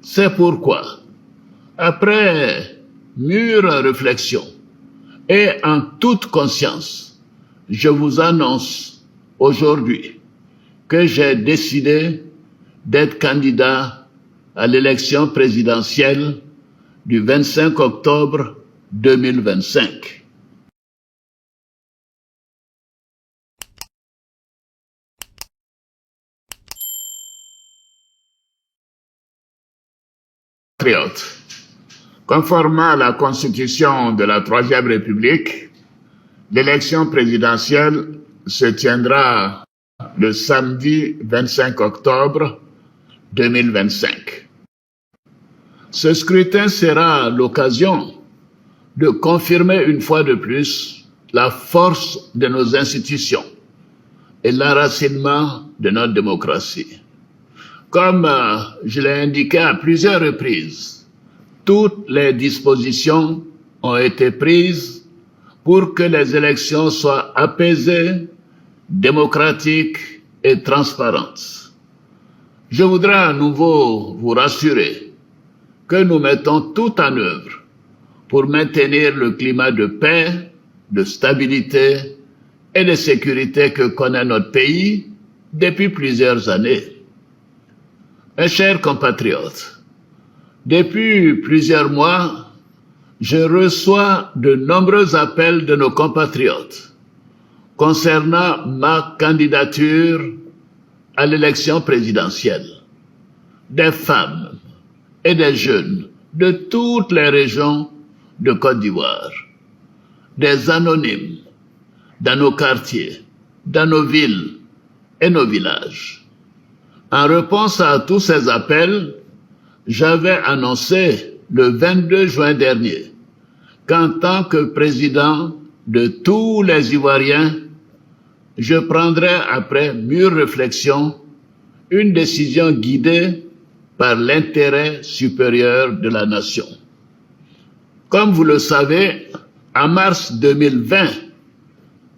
C'est pourquoi, après mûre réflexion et en toute conscience, je vous annonce aujourd'hui que j'ai décidé d'être candidat à l'élection présidentielle du 25 octobre 2025. Patriotes, conformément à la Constitution de la Troisième République, l'élection présidentielle se tiendra le samedi 25 octobre 2025. Ce scrutin sera l'occasion de confirmer une fois de plus la force de nos institutions et l'enracinement de notre démocratie. Comme je l'ai indiqué à plusieurs reprises, toutes les dispositions ont été prises pour que les élections soient apaisées, démocratiques et transparentes. Je voudrais à nouveau vous rassurer que nous mettons tout en œuvre pour maintenir le climat de paix, de stabilité et de sécurité que connaît notre pays depuis plusieurs années. Mes chers compatriotes, depuis plusieurs mois, je reçois de nombreux appels de nos compatriotes concernant ma candidature à l'élection présidentielle. Des femmes et des jeunes de toutes les régions de Côte d'Ivoire, des anonymes dans nos quartiers, dans nos villes et nos villages. En réponse à tous ces appels, j'avais annoncé le 22 juin dernier qu'en tant que président de tous les Ivoiriens, je prendrai après mûre réflexion une décision guidée par l'intérêt supérieur de la nation. Comme vous le savez, en mars 2020,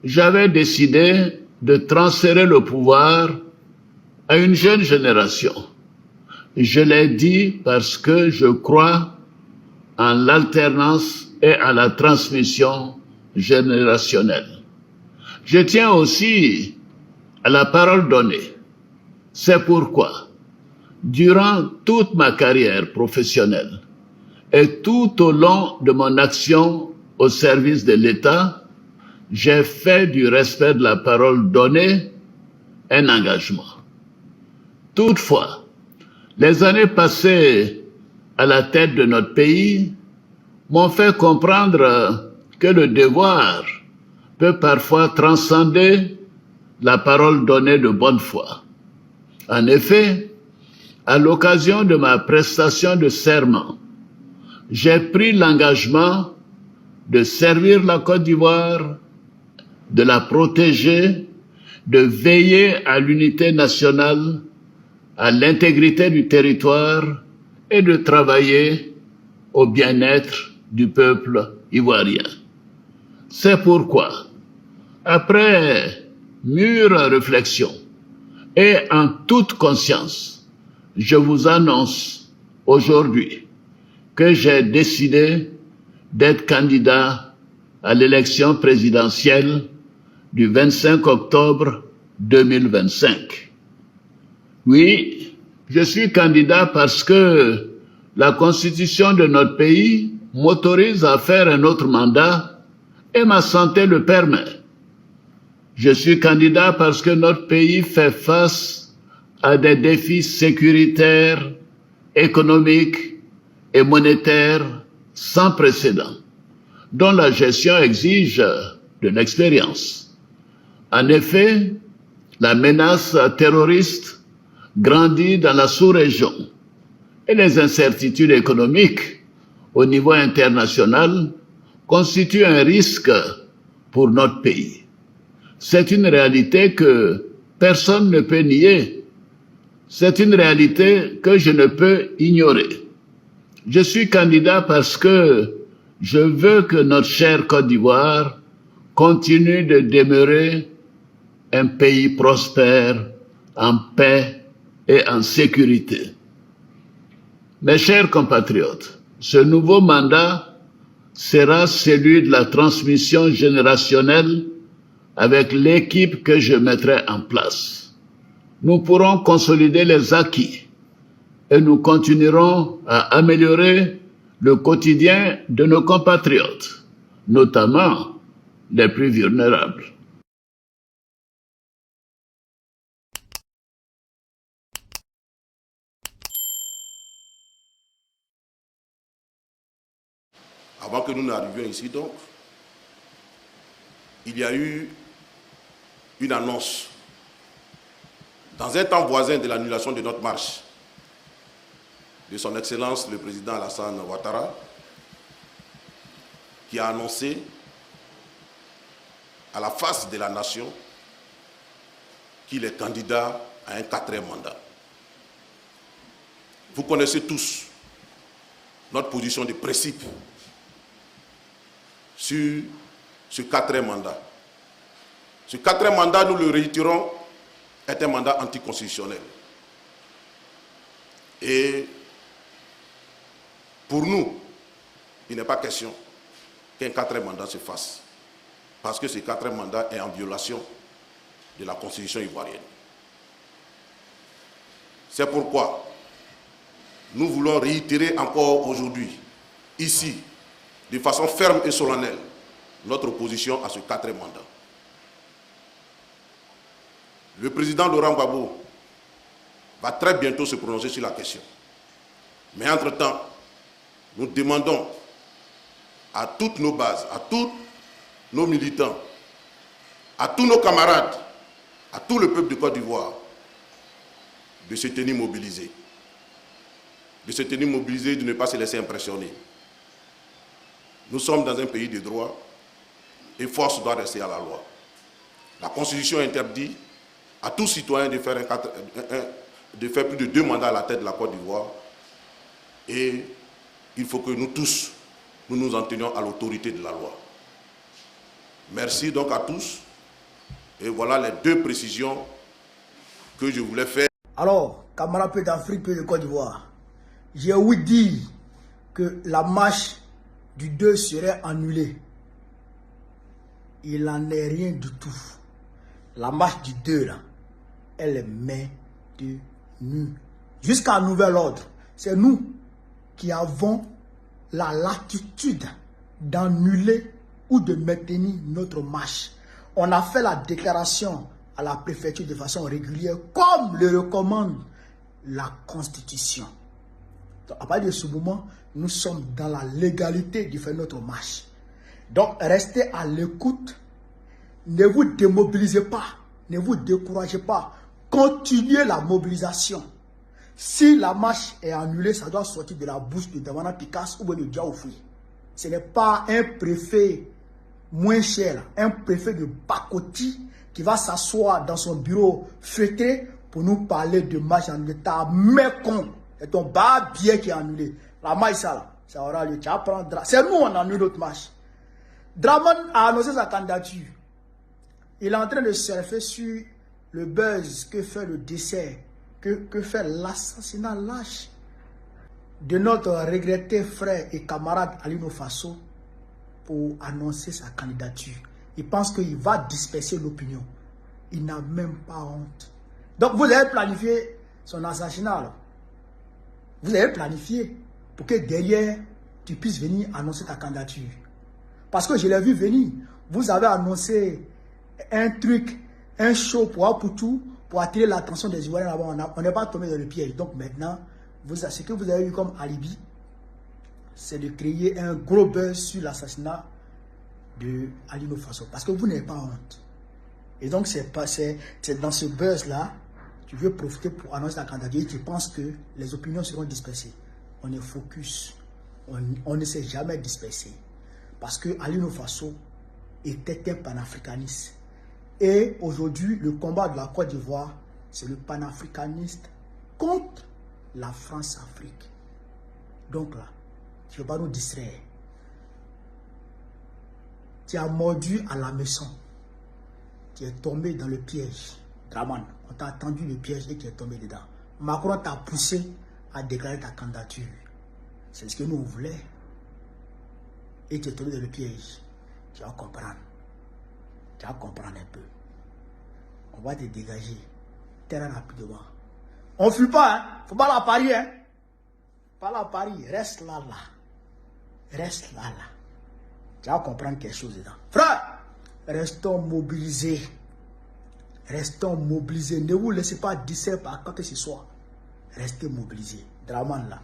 j'avais décidé de transférer le pouvoir à une jeune génération. Je l'ai dit parce que je crois en l'alternance et à la transmission générationnelle. Je tiens aussi à la parole donnée. C'est pourquoi, durant toute ma carrière professionnelle et tout au long de mon action au service de l'État, j'ai fait du respect de la parole donnée un engagement. Toutefois, les années passées à la tête de notre pays m'ont fait comprendre que le devoir peut parfois transcender la parole donnée de bonne foi. En effet, à l'occasion de ma prestation de serment, j'ai pris l'engagement de servir la Côte d'Ivoire, de la protéger, de veiller à l'unité nationale, à l'intégrité du territoire et de travailler au bien-être du peuple ivoirien. C'est pourquoi, après mûre réflexion et en toute conscience, je vous annonce aujourd'hui que j'ai décidé d'être candidat à l'élection présidentielle du 25 octobre 2025. Oui, je suis candidat parce que la Constitution de notre pays m'autorise à faire un autre mandat et ma santé le permet. Je suis candidat parce que notre pays fait face à des défis sécuritaires, économiques et monétaires sans précédent, dont la gestion exige de l'expérience. En effet, la menace terroriste grandit dans la sous-région et les incertitudes économiques au niveau international constituent un risque pour notre pays. C'est une réalité que personne ne peut nier. C'est une réalité que je ne peux ignorer. Je suis candidat parce que je veux que notre chère Côte d'Ivoire continue de demeurer un pays prospère, en paix et en sécurité. Mes chers compatriotes, ce nouveau mandat sera celui de la transmission générationnelle avec l'équipe que je mettrai en place. Nous pourrons consolider les acquis et nous continuerons à améliorer le quotidien de nos compatriotes, notamment les plus vulnérables. Avant que nous n'arrivions ici, donc, il y a eu une annonce dans un temps voisin de l'annulation de notre marche de son Excellence le Président Alassane Ouattara, qui a annoncé à la face de la nation qu'il est candidat à un 4e mandat. Vous connaissez tous notre position de principe sur ce 4e mandat. Ce 4e mandat, nous le réitérons, est un mandat anticonstitutionnel. Et pour nous, il n'est pas question qu'un 4e mandat se fasse, parce que ce 4e mandat est en violation de la Constitution ivoirienne. C'est pourquoi nous voulons réitérer encore aujourd'hui, ici, de façon ferme et solennelle, notre opposition à ce 4e mandat. Le président Laurent Gbagbo va très bientôt se prononcer sur la question. Mais entre-temps, nous demandons à toutes nos bases, à tous nos militants, à tous nos camarades, à tout le peuple de Côte d'Ivoire, de se tenir mobilisés. De se tenir mobilisés, de ne pas se laisser impressionner. Nous sommes dans un pays de droit et force doit rester à la loi. La Constitution interdit à tout citoyen de faire, plus de 2 mandats à la tête de la Côte d'Ivoire, et il faut que nous tous, nous nous en tenions à l'autorité de la loi. Merci donc à tous, et voilà les 2 précisions que je voulais faire. Alors, camarades d'Afrique et de Côte d'Ivoire, j'ai ouï dire que la marche du 2 serait annulée. Il n'en est rien du tout. La marche du 2 là, elle est maintenue. Jusqu'à nouvel ordre, c'est nous qui avons la latitude d'annuler ou de maintenir notre marche. On a fait la déclaration à la préfecture de façon régulière, comme le recommande la Constitution. Donc, à partir de ce moment, nous sommes dans la légalité de faire notre marche. Donc, restez à l'écoute. Ne vous démobilisez pas. Ne vous découragez pas. Continuez la mobilisation. Si la marche est annulée, ça doit sortir de la bouche de Damana Picasse ou de Diaoufri. Ce n'est pas un préfet moins cher, un préfet de Bakoti qui va s'asseoir dans son bureau feutré pour nous parler de marche en état mécon. C'est ton bas billet qui est annulé. La marche, ça aura lieu. C'est nous, on annule notre marche. Draman a annoncé sa candidature. Il est en train de surfer sur le buzz que fait le décès, que fait l'assassinat lâche de notre regretté frère et camarade Alino Faso pour annoncer sa candidature. Il pense qu'il va disperser l'opinion. Il n'a même pas honte. Donc vous avez planifié son assassinat. Là. Vous avez planifié pour que derrière, tu puisses venir annoncer ta candidature. Parce que je l'ai vu venir. Vous avez annoncé un truc, un show pour Aputu, pour attirer l'attention des Ivoiriens là-bas. On n'est pas tombé dans le piège. Donc maintenant, ce que vous avez eu comme alibi, c'est de créer un gros buzz sur l'assassinat de Alino Faso. Parce que vous n'avez pas honte. Et donc c'est dans ce buzz-là, tu veux profiter pour annoncer ta candidature et tu penses que les opinions seront dispersées. On est focus. On ne s'est jamais dispersé. Parce que Alino Faso était un panafricaniste. Et aujourd'hui, le combat de la Côte d'Ivoire, c'est le panafricaniste contre la France-Afrique. Donc là, tu ne vas pas nous distraire. Tu as mordu à la maison. Tu es tombé dans le piège. Draman, on t'a tendu le piège et tu es tombé dedans. Macron t'a poussé à déclarer ta candidature. C'est ce que nous voulons. Et tu es tombé dans le piège. Tu vas comprendre. Tu vas comprendre un peu. On va te dégager très rapidement. On ne fuit pas, hein. Faut pas la parier, hein. Pas la parier. Reste là. Reste là. Tu vas comprendre quelque chose dedans. Frère, restons mobilisés. Restons mobilisés. Ne vous laissez pas distraire par quand ce soir. Restez mobilisés. Draman là.